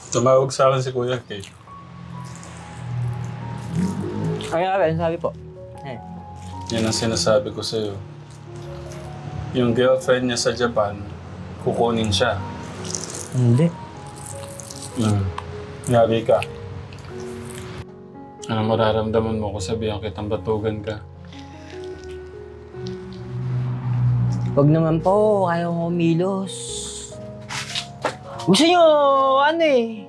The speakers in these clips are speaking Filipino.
Tumawag sa akin si Kuya Kate. Ano sabi po? Yan ang sinasabi ko sa'yo. Yung girlfriend niya sa Japan, kukunin siya. Hindi. Ngabi ka. Ano mararamdaman mo kung sabihan kitang batugan ka? Huwag naman po, ayaw ko umilos. Gusto nyo, ano eh? Ano?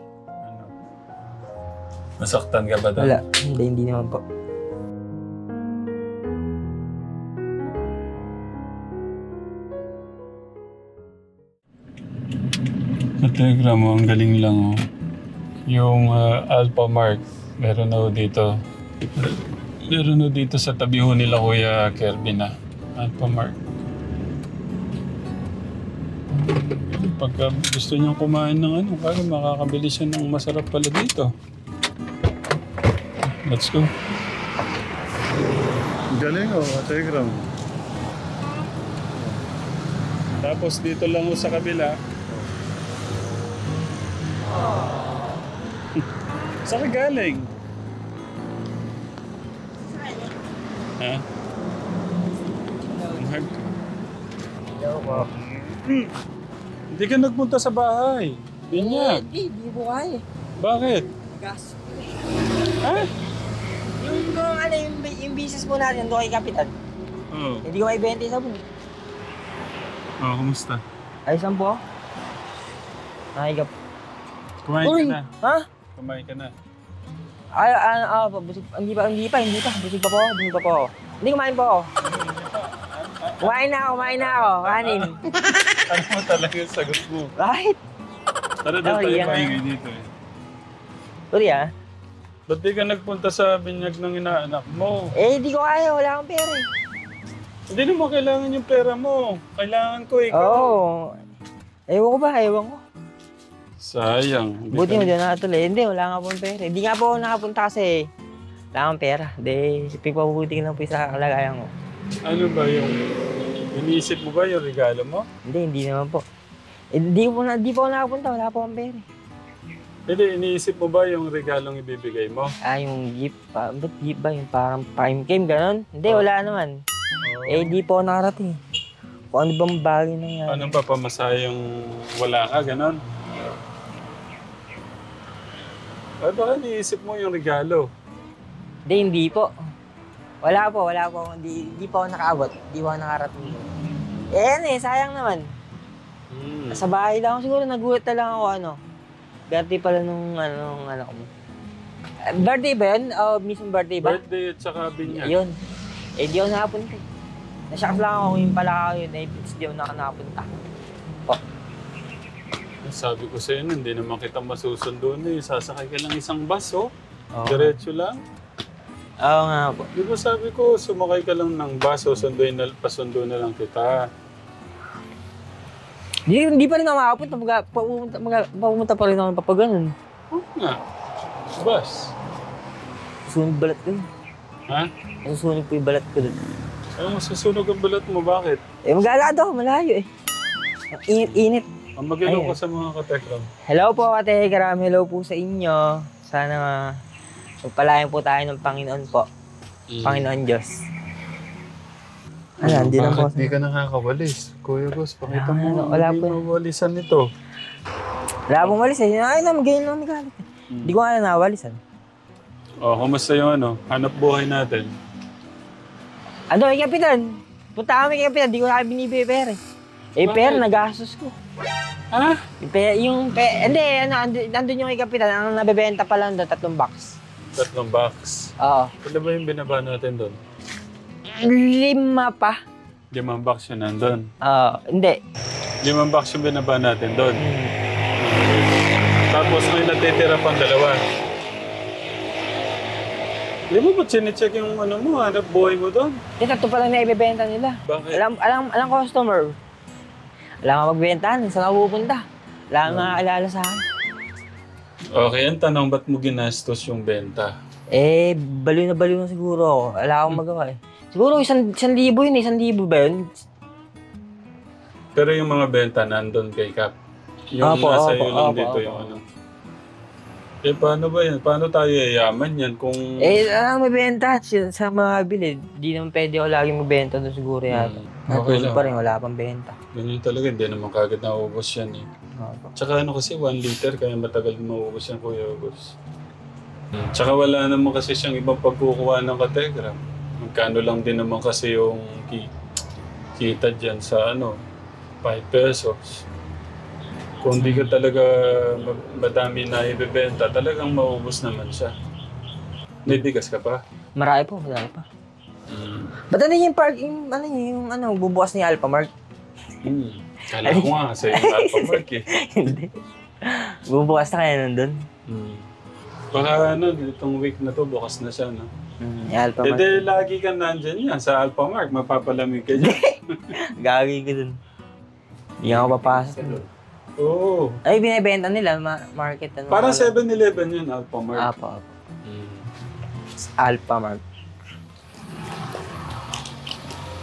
Nasaktan ka ba doon? Wala, hindi naman po. Telegram mo, ang galing lang oh. Yung Alpha Mark, meron na dito. Meron na dito sa tabi ho nila Kuya Kirby na. Alpha Mark. Pagka gusto niyang kumain ng ano, kaya makakabili siya ng masarap pala dito. Let's go. Galing oh, Telegram. Tapos dito lang ho sa kabila. Saan ka galing? Ha? Hello po. Hindi ka nagpunta sa bahay. Binyag. Hindi po kaya. Bakit? Gas. Ha? Yung business po natin, doon kay Kapitan. Oo. Hindi ko may 20 sa po. Oh, kumusta? Ayos lang po. Nakikap. Kumain ka na. Ha? Kumain ka na. Busog. Hindi pa. Busog pa po. Hindi kumain po ako. Kumain na ako. Kanin. Ano mo talaga yung sagot mo? Bakit? Tara doon tayo maingay dito eh. Sorry ah. Ba't di ka nagpunta sa binyag ng inaanak mo? Eh, di ko kaya. Wala akong pera eh. Hindi naman kailangan yung pera mo. Kailangan ko ikaw. Oo. Ewan ko ba? Ewan ko. Sayang. Buti mo dyan nakatuloy. Hindi, wala nga pong pera. Hindi nga po ako nakapunta kasi wala akong pera. Hindi, pagpabuti ko lang po sa kalagayan ko. Ano ba yung... Iniisip mo ba yung regalo mo? Hindi naman po. Hindi po ako nakapunta. Wala po akong pera. Hindi, iniisip mo ba yung regalong ibibigay mo? Yung gift pa. Ba't gift ba? Yung parang prime game, gano'n? Hindi, wala naman. Eh, di po ako nakarating. Kung ano bang bagay na yan. Anong papamasayang wala ka, ganon? Ay, baka iniisip mo yung regalo. Hindi po. Wala po. Hindi po ako nakaabot. Hindi po ako nakarating. Sayang naman. Sa bahay lang ako siguro, nagulat na lang ako, birthday pala nung anak ko. Birthday ba yun? O mismong birthday ba? Birthday at saka binyag. Yun. Di ako nakapunta. Nashock lang ako yung pala ako yun. Di ako nakapunta. Sabi ko sa'yo, hindi naman kita masusundo na eh. Sasakay ka lang isang bus, oh. Diretso lang. Oo nga po. Di ba sabi ko, sumakay ka lang ng bus, pasundo na lang kita. Hindi pa rin ako makapunta. Papunta pa rin ako ng papaganon. Oo nga. Bus. Susunog balat ko yun. Ha? Susunog po yung balat ko dun. Ano, masusunog ang balat mo, bakit? Mag-alakad ako, malayo eh. Init. Ang mag-ilaw ka sa mga katekram. Hello po, katekram. Hello po sa inyo. Sana magpalayan po tayo ng Panginoon po. Panginoon Diyos. Hindi na po. Bakit di ka nakakawalis? Kuya Gus, pakita mo. Wala po. Hindi mawalisan nito. Wala pong walis eh. Ay na, magayon lang magalit. Hindi ko nga nawalisan. Kumusta yung hanap buhay natin? Kapitan? Punta kami kay Kapitan. Hindi ko na binibigay pera eh. Pera, nagastos ko. Ha? Hindi, nandun yung kay Kapitan. Ang nabibenta pa lang doon, 3 box. 3 box? Oo. Ano ba yung binaba natin doon? 5 pa. 5 box yun nandun? Hindi. 5 box yung binaba natin doon? Tapos may natitira pang 2. Di mo ba chinecheck yung hanap buhay mo doon? Hindi, 3 pa lang na ibibenta nila. Bakit? Alam customer. Wala nga magbentahan. Saan ako pupunta? Wala nga makakilala sa akin. Okay, ang tanong, ba't mo ginastos yung benta? Baliw na siguro ako. Wala akong magawa eh. Siguro 1,000 yun eh. 1,000 ba yun? Pero yung mga benta nandun kay Cap. Yung nasa iyo lang dito yung Eh, paano ba yan? Paano tayo yayaman yan kung... May benta. Sa mga bilid, di naman pwede ako lagi magbenta doon siguro yata. Okay Natulog lang. pa rin, wala pang benta. Ganyan talaga, hindi naman kagad naubos yan eh. Tsaka ano kasi, 1 liter, kaya matagal maubos yan, Kuya August. Tsaka wala naman kasi siyang ibang pagkukuha ng kategram. Magkano lang din naman kasi yung kita dyan sa 5 pesos. Kung di ka talaga madami na ibebenta, talagang maubos naman siya. May bigas ka pa? Marami pa. Ba't ano yung park, bubukas ni Alphamart? Kala ko nga sa yung Alphamart eh. Hindi. Bubukas na kaya nandun? Baka itong week na to, bukas na siya, no? Alphamart. Lagi ka nandyan yan sa Alphamart, mapapalamig ka dyan. Gagi ka dun. Hindi ako papasok. Oo. Ay, binibenta nila, market. Parang 7-Eleven yun, Alphamart. Apo. Alphamart.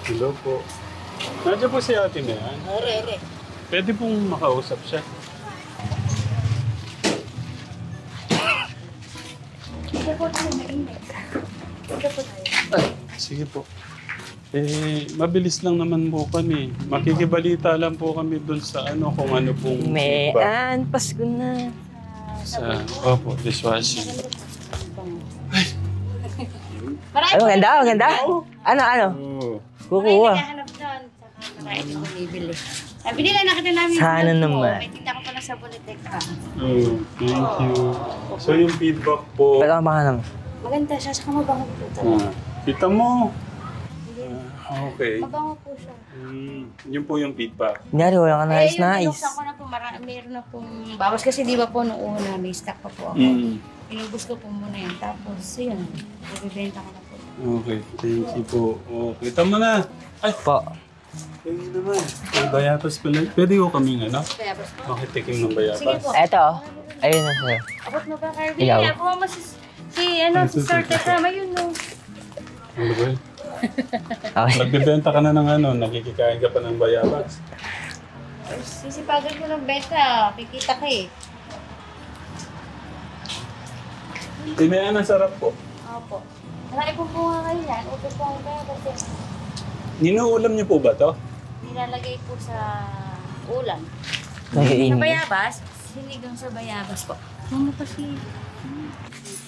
Hello po. Nandiyan po si ate na yan. Pwede pong makausap siya. Sige po. Mabilis lang naman po kami. Makikibalita lang po kami dun sa kung ano pong feedback. Pasko na. Opo, dishwashing. Maganda? Ano? Oo. Kukuha. Naghahanap doon. Saka marami ako bibili. Sabi nila, nakita namin Sana vlog mo. naman. May tignan ko pala sa Boletek ka. Oh, thank you. So yung feedback po, Pwede ka naman. Maganda siya, saka mabango po talaga. kita mo. Okay. Mabango po siya. Yun po yung feedback. Kunyari, wala ka nais. Binuksan ko na po, meron na pong bawas kasi di ba po noong una, may stock pa po ako. Inubos ko po muna yan. Tapos yun, ibibenta ko na po. Okay, thank you po. Oh, kita mo na. Ay, Po. thank you naman. May bayatas pala. Pwede ko kaming Kaya basta po. makitikim ng Sige bayatas. po. Eto. Ayun na sa'yo. Abot mo ba, Kirby? Ikaw. Ako mo si Sir Kasama yun, no? Ano ba yun? Okay. Nagbibenta ka na ng nakikikain ka pa ng bayabas. Sisipagan ko ng benta. Kikita ka eh. Tinayan ang sarap po. Opo. Marami po bunga kayo yan. Upo po ang kaya kasi Ninuulam niyo po ba to? nilalagay po sa ulam. Sa Nag-iingay. bayabas, sinigang sa bayabas po. Mama kasi.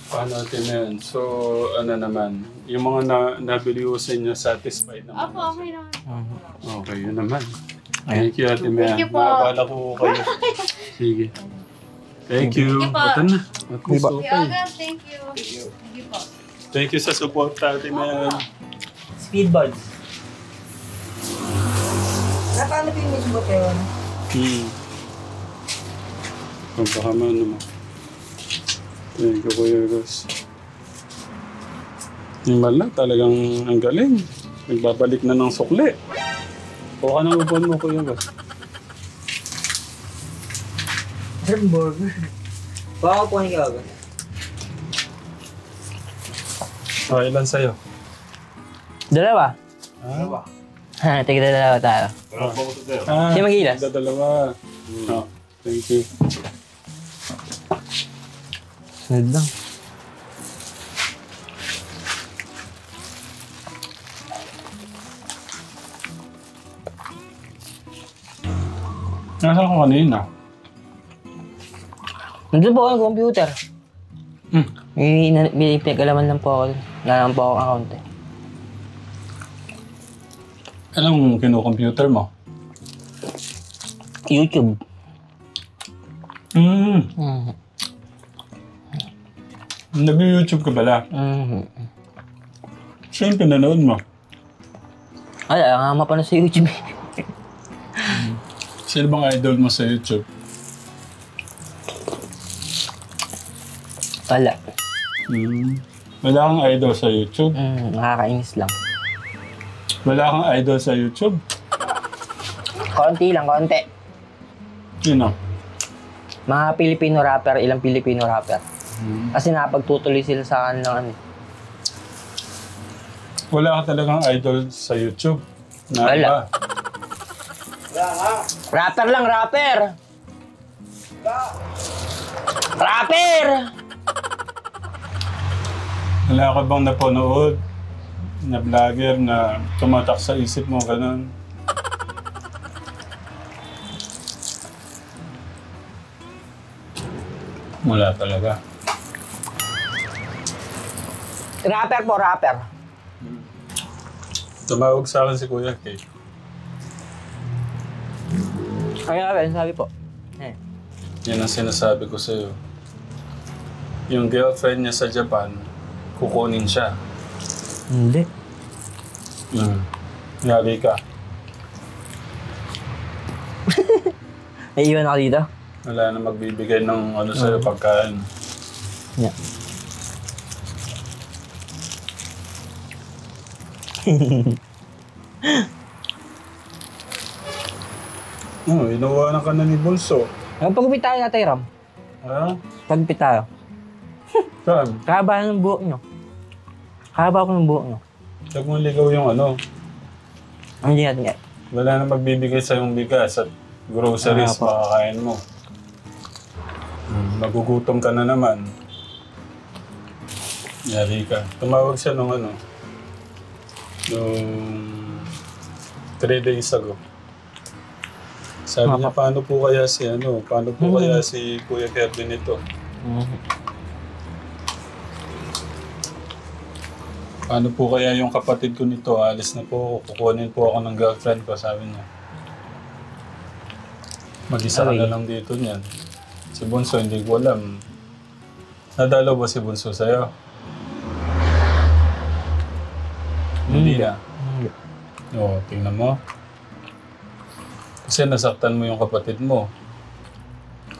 Paano natin na yun? So, naman, yung mga nabiliusin niyo, satisfied naman. Opo, okay naman. Okay, yun naman. Thank you, Ate Mea. Thank you po. Maabala ko kayo. Sige. Thank you. Thank you po. Ito na. At least Diba? okay. August, thank you. Thank you po. Thank you sa support, Ate Mea. Speedballs. Paano pinag-ibot kayo? Kung baka man naman. Thank you, Kuya Gus. Yung mala, talagang ang galing. Nagbabalik na ng sukli. O ka nang upuan mo, Kuya Gus. Burger. Baka po ang ikaw. Ilan sa'yo? Dalawa. Dalawa. Ha, tigil dalawa tayo. Siya maghilas. Dalawa. Thank you. Sunod lang. Nasaan ko kanina? Nandun po ako ng computer. May pinag-alaman lang po ako. Nalaman po ako ang account eh. Anong kino-computer mo? YouTube. Nag-YouTube ka pala? Siya yung pinanood mo? Ay, nga mapanood sa YouTube eh. Sino bang idol mo sa YouTube? Wala. Wala kang idol sa YouTube? Nakakainis lang. Wala kang idol sa YouTube? Konti lang, konti. Sino? Mga Pilipino rapper, ilang Pilipino rapper. Kasi napagtutuloy sila sa kanilang ano. Wala ka talagang idol sa YouTube? Na Wala. iba? Rapper lang, rapper! Rapper! Wala ka bang napanood na vlogger na tumatak sa isip mo ganun? Wala talaga. Rapper po, rapper. Tumawag sa akin si Kuya Kay. Kaya rapper, sabi po. Eh. Yan ang sinasabi ko sa'yo. Yung girlfriend niya sa Japan, kukunin siya. Hindi. Yari ka. Naiiwan ako dito. Wala na magbibigay ng ano sa'yo pagkain. Yeah. Inawanan ka na ni Bulso. Pagpit tayo natin, Ram. Ha? Pagpit tayo. Saan? Kahaba ng buhok nyo. Kahaba ko ng buhok nyo. Huwag mo ligaw yung ano. Hindi natin yan. Wala na magbibigay sa yung bigas at groceries makakain mo. Magugutom ka na naman. Yari ka. Tumawag siya nung ano. Nung 3 days ago. Sabi niya, paano po kaya si ano? Paano po kaya si Kuya Kevin ito? Paano po kaya yung kapatid ko nito? Alis na po, kukunin po ako ng girlfriend ko, sabi niya. Mag-isa ka na lang dito niyan. Si Bunso, hindi ko alam. Nadalaw ba si Bunso sa'yo? Hindi na. Oo, tingnan mo. Kasi nasaktan mo yung kapatid mo.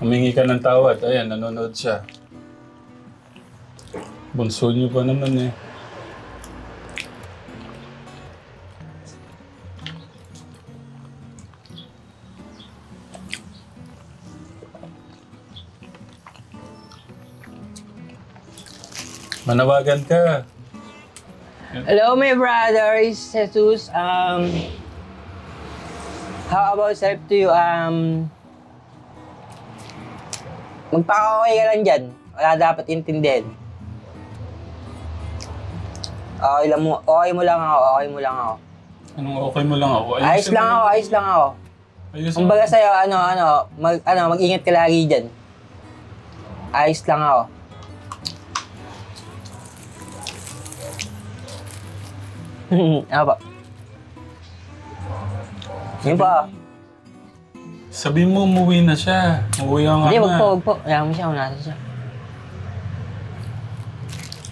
Humingi ka ng tawad. Ayan, nanonood siya. Bunso niyo pa naman eh. Manawagan ka. Hello, my brothers, Jesus. How about self to you? Magpaka-okay ka lang dyan. Wala dapat intindihin. Okay mo lang ako, okay mo lang ako. Anong okay mo lang ako? Ayos lang ako, ayos lang ako. Kumbaga sa'yo, mag-ingat ka lagi dyan. Ayos lang ako. Ano ba? Yun pa. Sabihin mo, umuwi na siya. Umuwi ka nga Hindi, na. wag po. Kaya mo siya, unasan siya.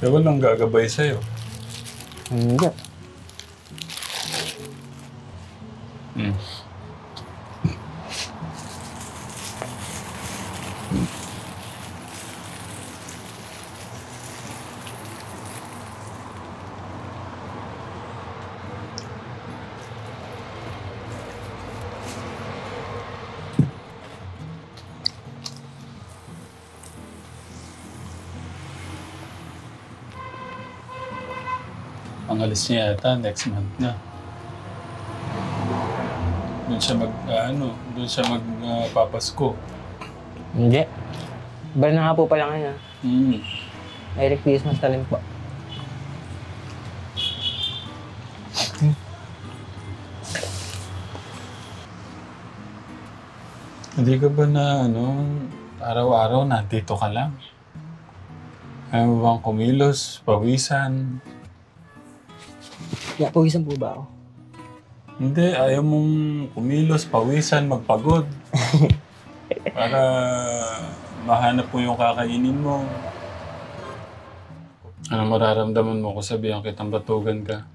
Kaya walang gagabay sa'yo. Hindi. Ang alis niya yata next month na. Doon siya magpapasko. Hindi. Bala na nga po pala ngayon. Merry Christmas na rin po. Hindi ka ba na araw-araw nandito ka lang? Ayaw mo bang kumilos, pawisan? Yeah, pawisan po ba ako? Hindi, ayaw mong kumilos, pawisan, magpagod. Para mahanap mo yung kakainin mo. Ano mararamdaman mo kung sabihan kitang batugan ka?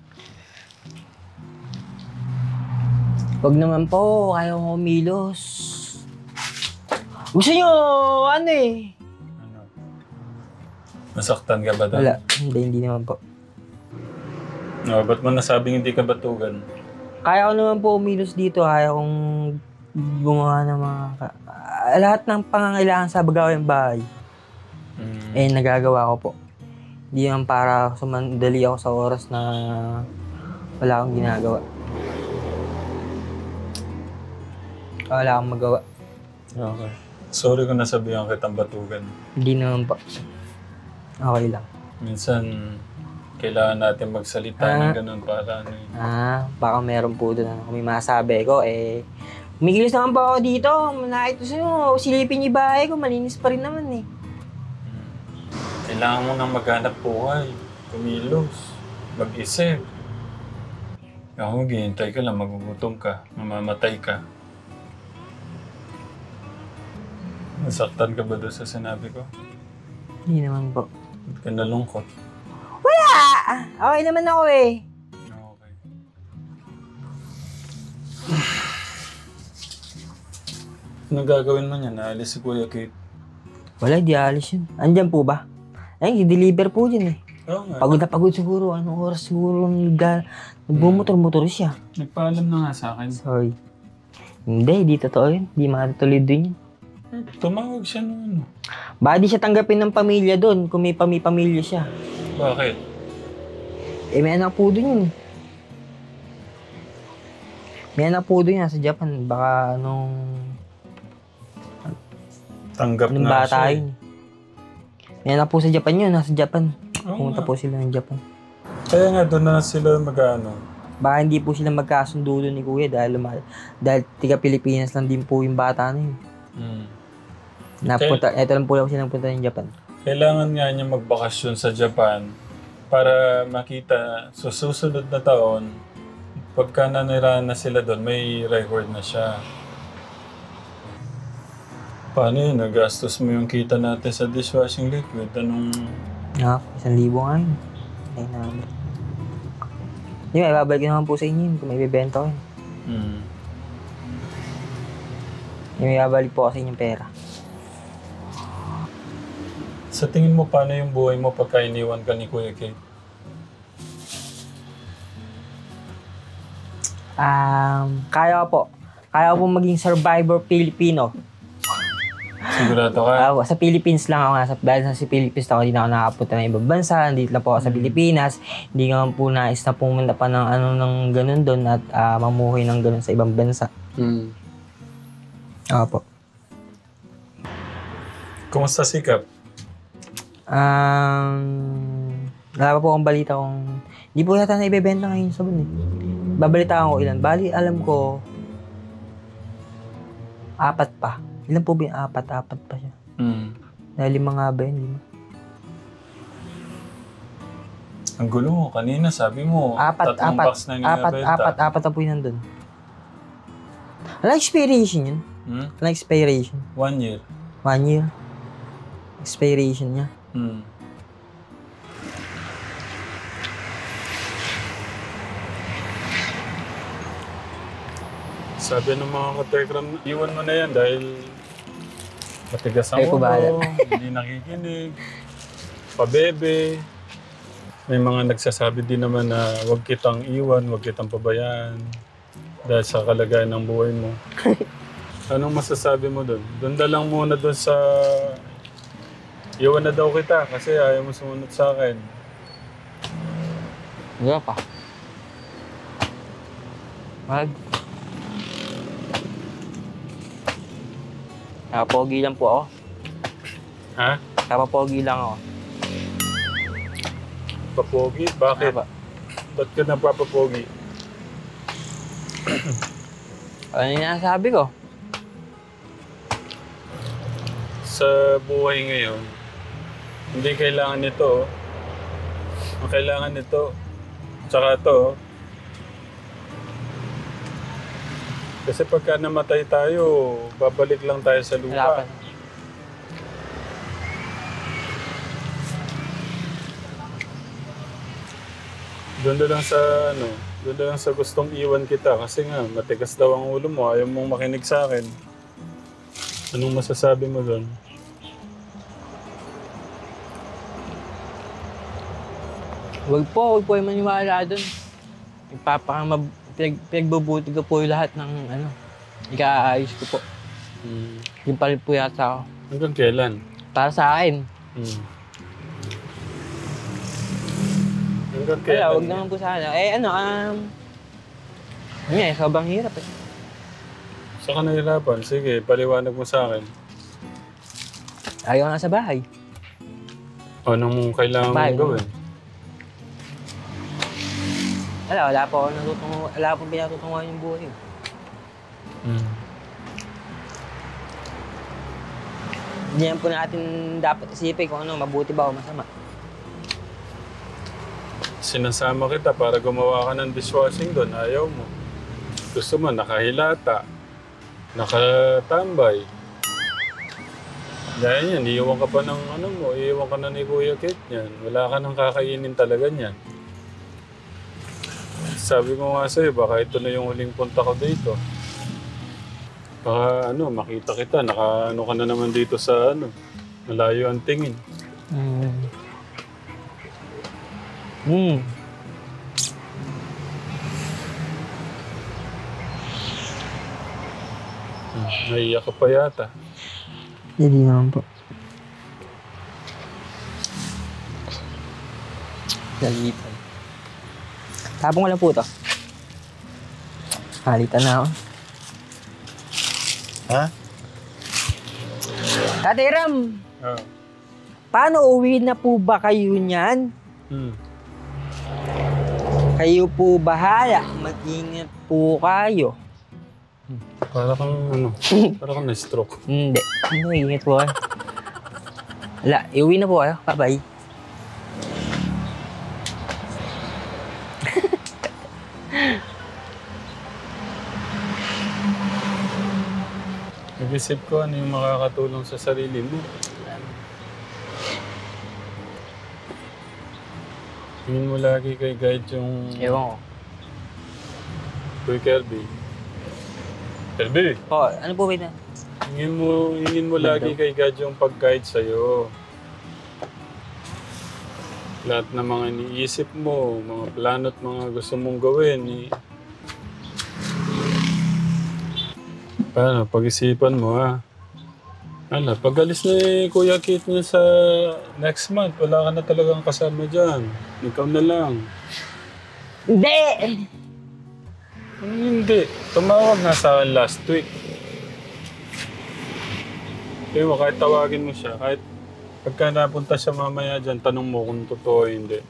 Huwag naman po, ayaw ko kumilos. Gusto nyo, eh. Nasaktan ka ba daw? Wala, hindi naman po. No, ba't mo nasabing hindi ka batugan? Kaya ko naman po umilos dito. Kaya kong gumawa ng mga... lahat ng pangangailangan sa bagawing bahay. Nagagawa ko po. Hindi naman para sumandali ako sa oras na wala akong ginagawa. Wala akong magawa. Okay. Sorry kung nasabihan kitang batugan. Hindi naman po. Okay lang. Minsan, kailangan natin magsalita ng ganun para ano eh. Baka meron po doon ano, kung may masabi ko, eh, umigilis naman po ako dito. Nakita sa'yo, silipin yung bahay ko, malinis pa rin naman eh. Kailangan mo nang maghanap buhay, kumilos, mag-isip. Ako, maghihintay ka lang, magugutom ka, mamamatay ka. Nasaktan ka ba doon sa sinabi ko? Hindi naman po. Ba't ka nalungkot? Wala! Okay naman ako eh. Okay. Anong gagawin mo niya? Naalis si Kuya Kate. Wala, di alis yun. Andyan po ba? Ay, i-deliver po yun eh. Oo nga. Pagod na pagod siguro. Anong oras siguro nagbumotor-motor siya. Nagpaalam na nga sa akin. Sorry. Hindi totoo yun. Di makatuloy din yun. Tumawag siya noon. Baka di siya tanggapin ng pamilya doon kung may pamilya siya. Bakit? Eh, may anak po doon yun. May anak po doon yan sa Japan. Baka Tanggap anong na bata siya. yun. May anak po sa Japan yun. Nasa Japan. Oo Pumunta nga. po sila ng Japan. Kaya nga doon na sila mag-ano. Baka hindi po sila magkasundo doon ni Kuya dahil tiga Pilipinas lang din po yung bata na yun. Ito lang po lang silang punta ng Japan. Kailangan nga niya magbakasyon sa Japan para makita sa susunod na taon, pagka nanirahan na sila doon, may record na siya. Paano yun? Nagastos mo yung kita natin sa dishwashing liquid. Anong... 1,000 nga yun. Ay naman. Hindi, may babalik ko naman po sa inyo yun kung may bibenta ko yun. May babalik po kasi inyong pera. Sa tingin mo, paano yung buhay mo pagka iniwan ka ni Kuya Kate? Kaya ko po. Kaya ko po maging survivor Filipino. Sigurado ka? Sa Philippines lang ako nasa, dahil sa Philippines ako, hindi na ako nakapunta ng ibang bansa, dito lang po ako sa Pilipinas. Hindi nga po nais na pumunta pa ng ng ganun doon at mamuhay ng ganun sa ibang bansa. Opo. Kumusta sikap? Wala pa po akong balita kung... Hindi po yata na ibebenta ngayon sa buwan eh. Babalitaan ko ilan. Bali, alam ko... 4 pa. Ilan po ba yung 4? 4 pa siya. Dahil 5 nga ba yun? 5. Ang gulo mo. Kanina sabi mo, 3 box na nilabenta. 4 na po yun nandun. Walang expiration yun. Walang expiration. 1 year. 1 year. Expiration niya. Sabi ng mga ka-telegram, iwan mo na yan dahil matigas ang Kayo po ulo, bahala. hindi nakikinig, pabebe. May mga nagsasabi din naman na huwag kitang iwan, huwag kitang pabayaan dahil sa kalagayan ng buhay mo. Anong masasabi mo doon? Doon na lang muna doon sa... Iwan na daw kita kasi ayaw mo sumunod sa akin. Wala pa. Kapapogi lang po ako. Ha? Kapapogi lang ako. Papogi? Bakit? Ba't ka napapapogi? Ano yung nasabi ko? Sa buhay ngayon, hindi kailangan nito. Ang kailangan nito, tsaka ito. Kasi pagka namatay tayo, babalik lang tayo sa lupa. Wala pa. Doon na lang sa doon na lang sa gustong iwan kita kasi nga matigas daw ang ulo mo, ayaw mong makinig sa akin. Anong masasabi mo doon? Huwag po yung maniwala doon. Pinagbubuti ko po yung lahat ng ikaayos ko po. Yung pa rin po yata ako. Hanggang kailan? Para sa akin. Hanggang Kaya kailan? huwag naman po sana. Sobrang hirap eh. Saan ka nahirapan? Sige, paliwanag mo sa akin. Ayaw nga sa bahay. Anong kailangan mong Bahay. gawin? Wala po ako wala po pinatutunguhan yung buhay. Mm. Hindi yan po natin dapat isipin kung ano, mabuti ba o masama. Sinasama kita para gumawa ka ng dishwashing doon. Ayaw mo. Gusto mo, nakahilata. Nakatambay. Dahil yan, iiwan ka pa ng ano mo. Iiwan ka na ni Kuya Kate niyan. Wala ka nang kakainin talaga niyan. Sabi ko nga sa'yo, baka ito na yung huling punta ko dito. Baka makita kita, naka ka na naman dito sa malayo ang tingin. Naiyak ka pa yata. Hindi naman po. Lalipan. Tapong ko lang po ito. Halitan na ako. Ha? Tatay Ram, paano uwi na po ba kayo niyan? Kayo po bahala. Mag-ingat po kayo. Para kang na-stroke. Hindi. Ingat po kayo. Wala, iuwi na po kayo. Bye-bye. Nag-isip ko ano yung makakatulong sa sarili mo. Tingin mo lagi kay guide yung... Ewan ko. Kuya Kirby. Kirby! Po, ano po ba ito? Hingin mo lagi kay guide yung pag-guide sa'yo. Lahat ng mga iniisip mo, mga plano at mga gusto mong gawin. Paano? Pag-isipan mo ha. Pag alis na Kuya Kate niya sa next month, wala ka na talagang kasama dyan. Ikaw na lang. Hindi! Hindi. Tumawag na sa akin last week. Kaya mo, kahit tawagin mo siya, kahit pagka napunta siya mamaya dyan, tanong mo kung totoo o hindi.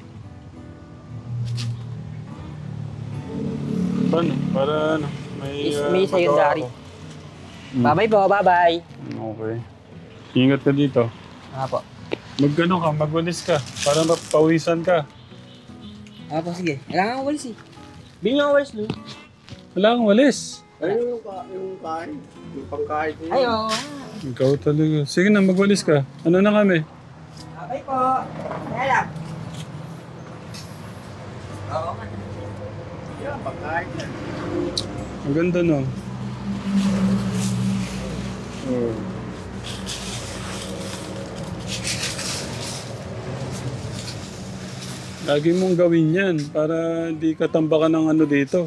Paano? Para May sa'yo dari. Bye-bye po, bye-bye. Okay. Ingat ka dito. Po. Magwalis ka. Para mapawisan ka. Po, sige. Wala kang walis eh. Bigyan kang walis, Lou. Wala kang walis. Ay, yung kain. Yung pangkain ko. Ay, oo. Ikaw talaga. Sige na, magwalis ka. Ano na kami? Bye po. Kaya Oo, man. Yeah, pangkain yan. Ang ganda no. Oh. Lagi mong gawin yan para hindi ka tambakan ng dito.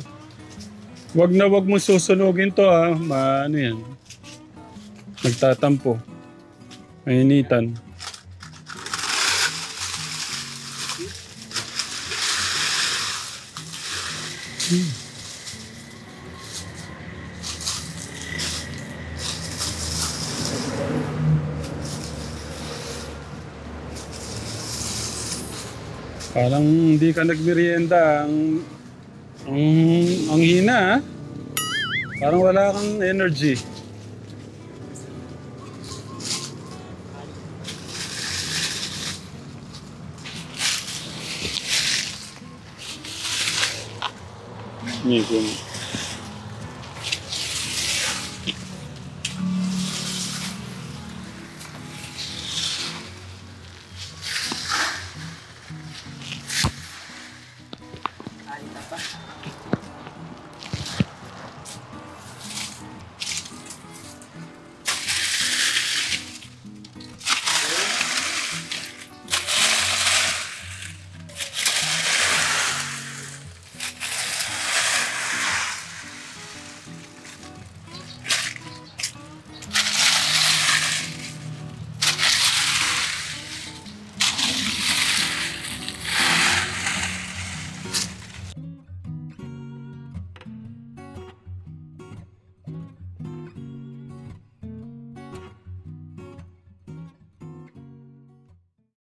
Wag mo susunugin to ha. Yan. Nagtatampo. Mainitan. Parang hindi ka nagmerienda. Ang hina ha? Parang wala kang energy. Nikum.